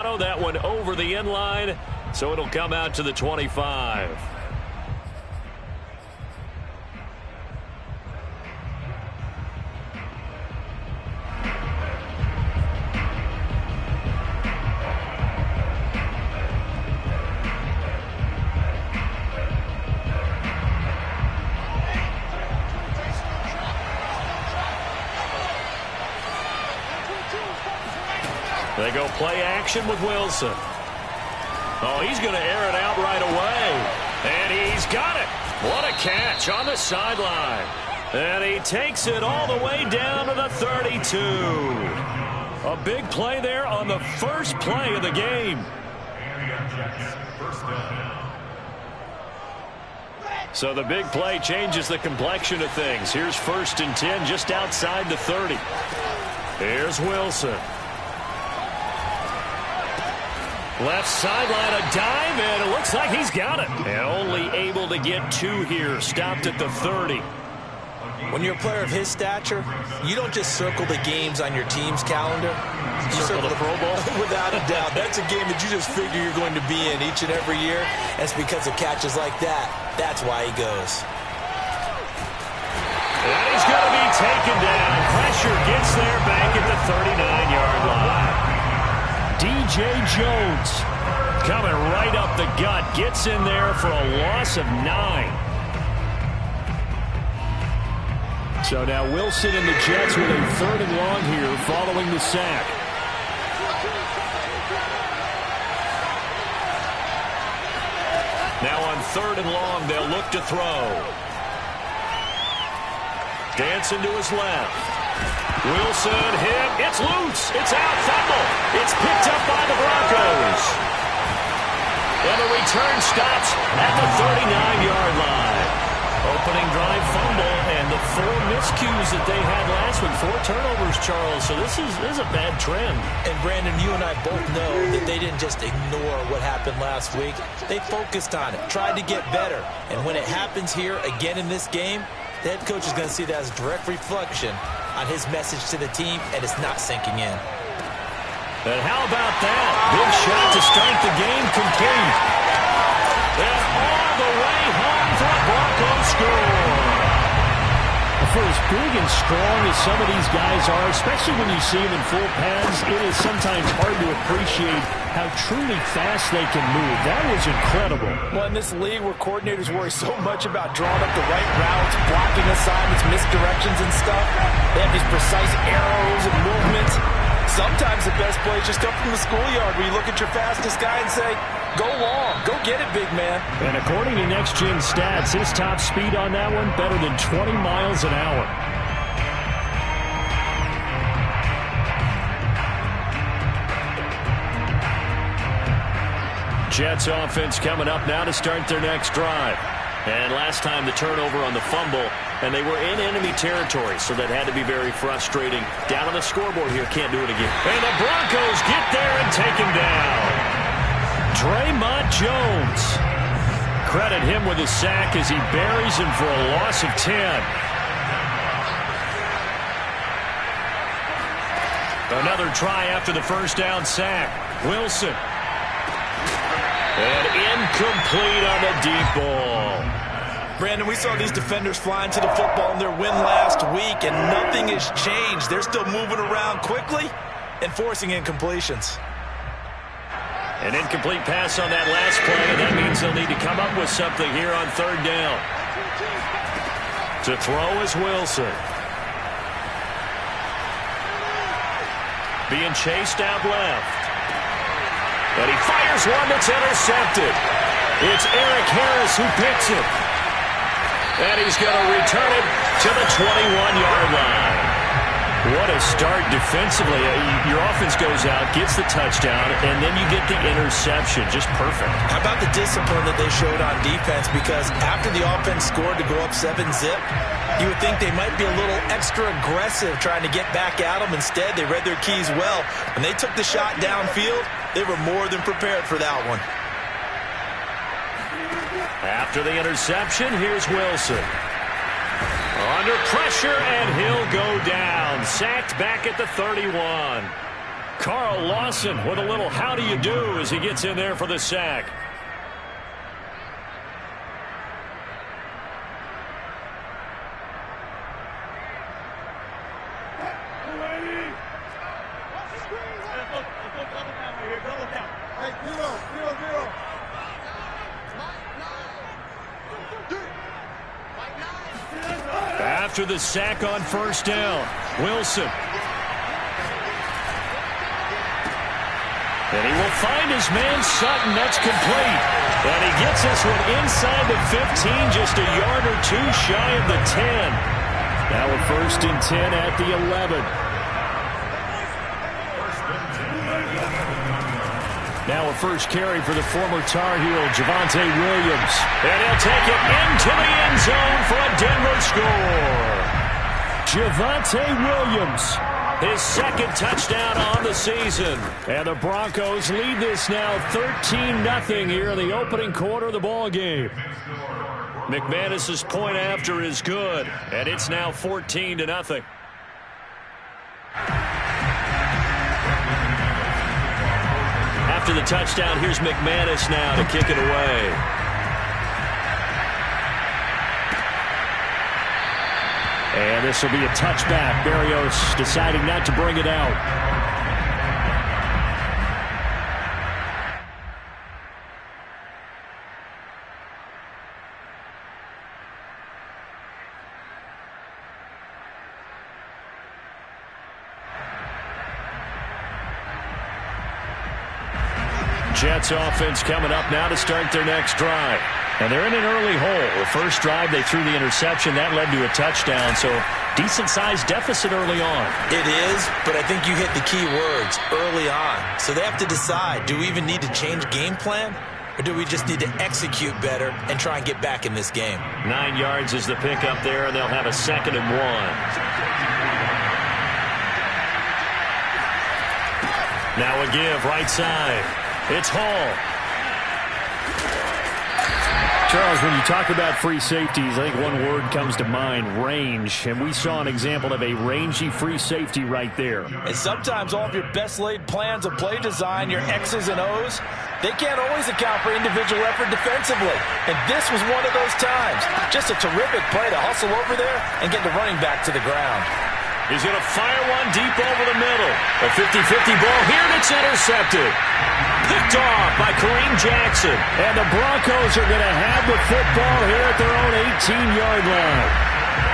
That one over the end line, so it'll come out to the 25. They go play action with Wilson. Oh, he's going to air it out right away. And he's got it. What a catch on the sideline. And he takes it all the way down to the 32. A big play there on the first play of the game. So the big play changes the complexion of things. Here's 1st and 10 just outside the 30. Here's Wilson. Left sideline, a dive, and it looks like he's got it. And only able to get 2 here, stopped at the 30. When you're a player of his stature, you don't just circle the games on your team's calendar. You circle the Pro Bowl. Without a doubt. That's a game that you just figure you're going to be in each and every year. And it's because of catches like that. That's why he goes. And he's going to be taken down. Pressure gets there back at the 39-yard line. DJ Jones coming right up the gut. Gets in there for a loss of 9. So now Wilson and the Jets with a 3rd and long here following the sack. Now on 3rd and long, they'll look to throw. Dancing to his left. Wilson hit. It's loose. It's out. Fumble. It's picked up by the Broncos. And the return stops at the 39-yard line. Opening drive fumble and the 4 miscues that they had last week. 4 turnovers, Charles. So this is a bad trend. And Brandon, you and I both know that they didn't just ignore what happened last week. They focused on it, tried to get better. And when it happens here again in this game, the head coach is going to see that as a direct reflection on his message to the team, and it's not sinking in. And how about that? Big shot to start the game complete. And all the way home for a Broncos score. For as big and strong as some of these guys are, especially when you see them in full pads, it is sometimes hard to appreciate how truly fast they can move. That was incredible. Well, in this league where coordinators worry so much about drawing up the right routes, blocking assignments, misdirections and stuff, they have these precise arrows and movements. Sometimes the best plays just come from the schoolyard where you look at your fastest guy and say, go long, go get it, big man. And according to Next Gen Stats, his top speed on that one, better than 20 miles an hour. Jets offense coming up now to start their next drive. And last time the turnover on the fumble, and they were in enemy territory, so that had to be very frustrating. Down on the scoreboard here, can't do it again. And the Broncos get there and take him down. Draymond Jones. Credit him with a sack as he buries him for a loss of 10. Another try after the first down sack. Wilson. And incomplete on the deep ball. Brandon, we saw these defenders flying to the football in their win last week, and nothing has changed. They're still moving around quickly and forcing incompletions. An incomplete pass on that last play, and that means they'll need to come up with something here on 3rd down. To throw is Wilson. Being chased out left. And he fires one that's intercepted. It's Eric Harris who picks it. And he's going to return it to the 21-yard line. What a start defensively. Your offense goes out, gets the touchdown, and then you get the interception. Just perfect. How about the discipline that they showed on defense? Because after the offense scored to go up 7-0, you would think they might be a little extra aggressive trying to get back at them. Instead, they read their keys well. When they took the shot downfield, they were more than prepared for that one. After the interception, here's Wilson. Under pressure, and he'll go down. Sacked back at the 31. Carl Lawson with a little how do you do as he gets in there for the sack. After the sack on first down, Wilson. And he will find his man Sutton. That's complete. And he gets this one inside the 15, just a yard or two shy of the 10. Now a 1st and 10 at the 11. Now a first carry for the former Tar Heel, Javonte Williams. And he'll take it into the end zone for a Denver score. Javonte Williams, his 2nd touchdown on the season. And the Broncos lead this now 13-0 here in the opening quarter of the ball game. McManus's point after is good, and it's now 14-0. After the touchdown, here's McManus now to kick it away. And this will be a touchback. Berrios deciding not to bring it out. Jets offense coming up now to start their next drive. And they're in an early hole. The first drive, they threw the interception. That led to a touchdown, so decent-sized deficit early on. It is, but I think you hit the key words, early on. So they have to decide, do we even need to change game plan? Or do we just need to execute better and try and get back in this game? 9 yards is the pickup there, and they'll have a 2nd and 1. Now a give, right side. It's Hall. Charles, when you talk about free safeties, I think one word comes to mind, range. And we saw an example of a rangy free safety right there. And sometimes all of your best laid plans of play design, your X's and O's, they can't always account for individual effort defensively. And this was one of those times. Just a terrific play to hustle over there and get the running back to the ground. He's going to fire one deep over the middle. A 50-50 ball here, and it's intercepted. Picked off by Kareem Jackson. And the Broncos are going to have the football here at their own 18-yard line.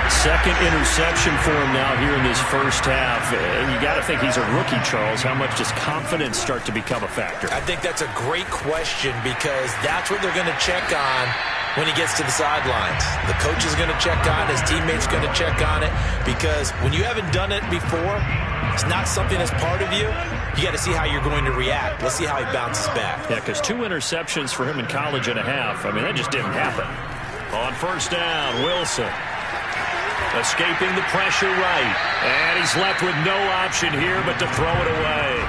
2nd interception for him now here in this first half. And you got to think he's a rookie, Charles. How much does confidence start to become a factor? I think that's a great question because that's what they're going to check on when he gets to the sidelines. The coach is going to check on, his teammates going to check on it, because when you haven't done it before, it's not something that's part of you. You got to see how you're going to react. Let's see how he bounces back. Yeah, because 2 interceptions for him in college and a half. I mean, that just didn't happen. On first down, Wilson escaping the pressure right. And he's left with no option here but to throw it away.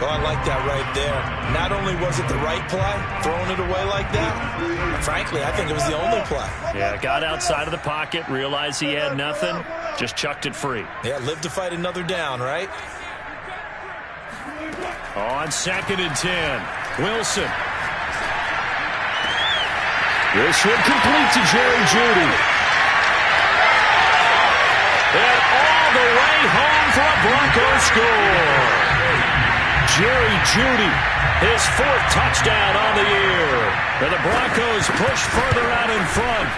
Oh, I like that right there. Not only was it the right play, throwing it away like that, frankly, I think it was the only play. Yeah, got outside of the pocket, realized he had nothing, just chucked it free. Yeah, live to fight another down, right? On 2nd and 10, Wilson. This one complete to Jerry Jeudy. And all the way home for a Broncos score. Jerry Jeudy, his 4th touchdown on the year. And the Broncos push further out in front.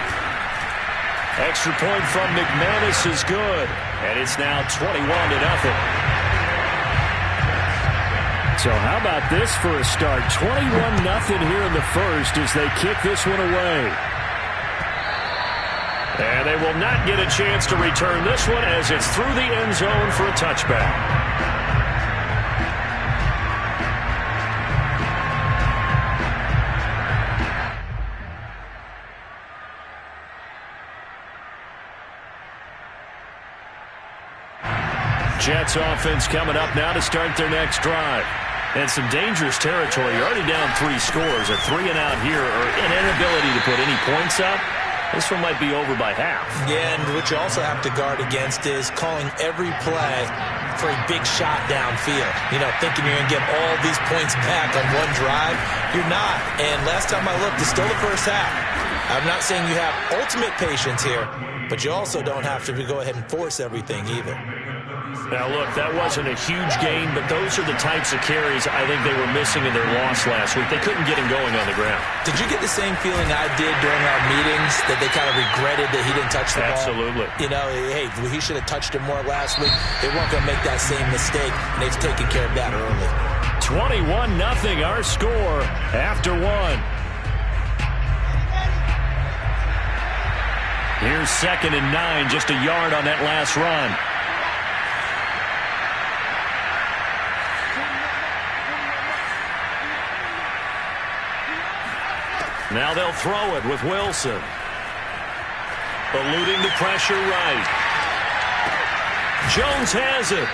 Extra point from McManus is good. And it's now 21-0. So how about this for a start? 21-0 here in the first as they kick this one away. And they will not get a chance to return this one as it's through the end zone for a touchback. Jets offense coming up now to start their next drive. And some dangerous territory. You're already down 3 scores. A 3 and out here, or an inability to put any points up. This one might be over by half. Yeah, and what you also have to guard against is calling every play for a big shot downfield. You know, thinking you're going to get all these points back on one drive. You're not. And last time I looked, it's still the first half. I'm not saying you have ultimate patience here, but you also don't have to go ahead and force everything either. Now, look, that wasn't a huge gain, but those are the types of carries I think they were missing in their loss last week. They couldn't get him going on the ground. Did you get the same feeling I did during our meetings, that they kind of regretted that he didn't touch the ball? Absolutely. You know, hey, he should have touched it more last week. They weren't going to make that same mistake, and they've taken care of that early. 21-0 our score after one. Here's 2nd and 9, just a yard on that last run. Now they'll throw it with Wilson. Eluding the pressure right. Jones has it.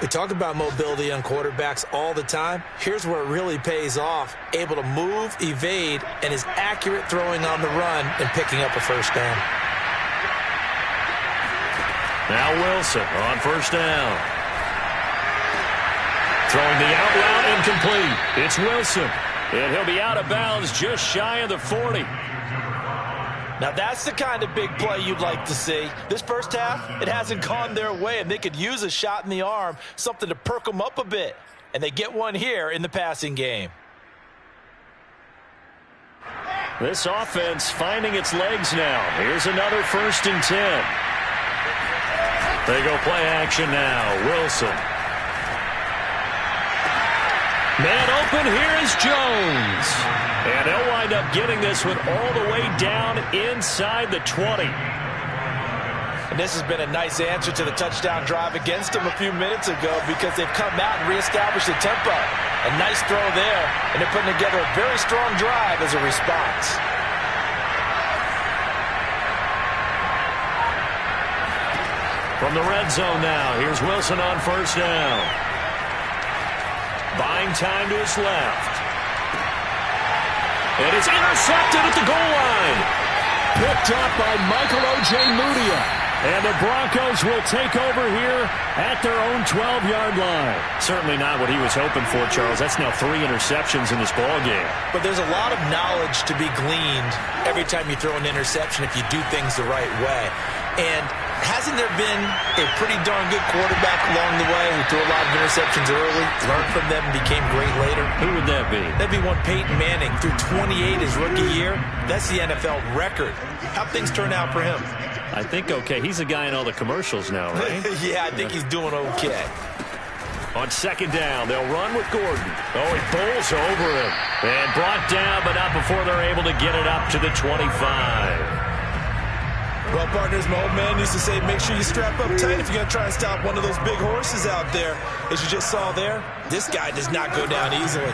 We talk about mobility on quarterbacks all the time. Here's where it really pays off. Able to move, evade, and is accurate throwing on the run and picking up a first down. Now Wilson on first down. Throwing the out route incomplete. It's Wilson. And he'll be out of bounds just shy of the 40. Now that's the kind of big play you'd like to see. This first half, it hasn't gone their way, and they could use a shot in the arm, something to perk them up a bit. And they get one here in the passing game. This offense finding its legs now. Here's another 1st and 10. They go play action now. Wilson. Man open, here is Jones. And they'll wind up getting this one all the way down inside the 20. And this has been a nice answer to the touchdown drive against them a few minutes ago, because they've come out and reestablished the tempo. A nice throw there, and they're putting together a very strong drive as a response. From the red zone now, here's Wilson on first down. Buying time to his left. And it's intercepted at the goal line. Picked up by Michael Ojemudia. And the Broncos will take over here at their own 12-yard line. Certainly not what he was hoping for, Charles. That's now 3 interceptions in this ball game. But there's a lot of knowledge to be gleaned every time you throw an interception if you do things the right way. And hasn't there been a pretty darn good quarterback along the way who threw a lot of interceptions early, learned from them, and became great later? Who would that be? That'd be one Peyton Manning. Threw 28 his rookie year. That's the NFL record. How'd things turn out for him? I think okay. He's a guy in all the commercials now, right? Yeah, I think he's doing okay. On second down, they'll run with Gordon. Oh, he bowls over him. And brought down, but not before they're able to get it up to the 25. Well, partners, my old man used to say, make sure you strap up tight if you're going to try and stop one of those big horses out there. As you just saw there, this guy does not go down easily.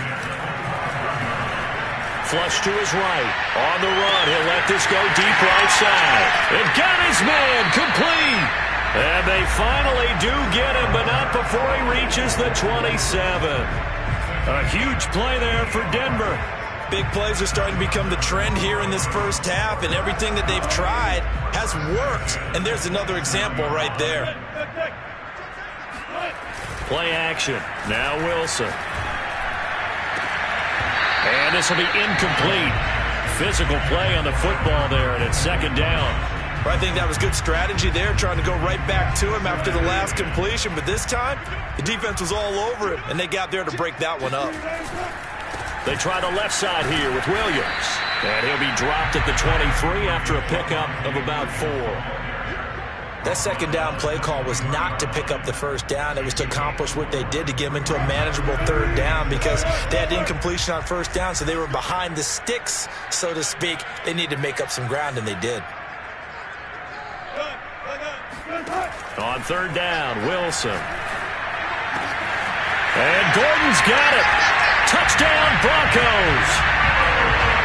Flush to his right. On the run, he'll let this go deep right side. And got his man complete. And they finally do get him, but not before he reaches the 27. A huge play there for Denver. Big plays are starting to become the trend here in this first half, and everything that they've tried has worked. And there's another example right there. Play action. Now Wilson. And this will be incomplete. Physical play on the football there, and it's second down. I think that was good strategy there, trying to go right back to him after the last completion. But this time, the defense was all over him, and they got there to break that one up. They try the left side here with Williams. And he'll be dropped at the 23 after a pickup of about 4. That second down play call was not to pick up the first down. It was to accomplish what they did, to get them into a manageable third down, because they had incompletion on first down, so they were behind the sticks, so to speak. They needed to make up some ground, and they did. On third down, Wilson. And Gordon's got it. Touchdown, Broncos.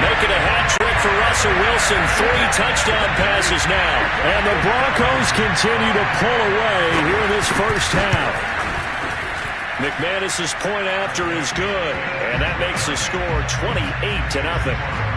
Making a hat trick for Russell Wilson. 3 touchdown passes now. And the Broncos continue to pull away here in this first half. McManus's point after is good. And that makes the score 28-0.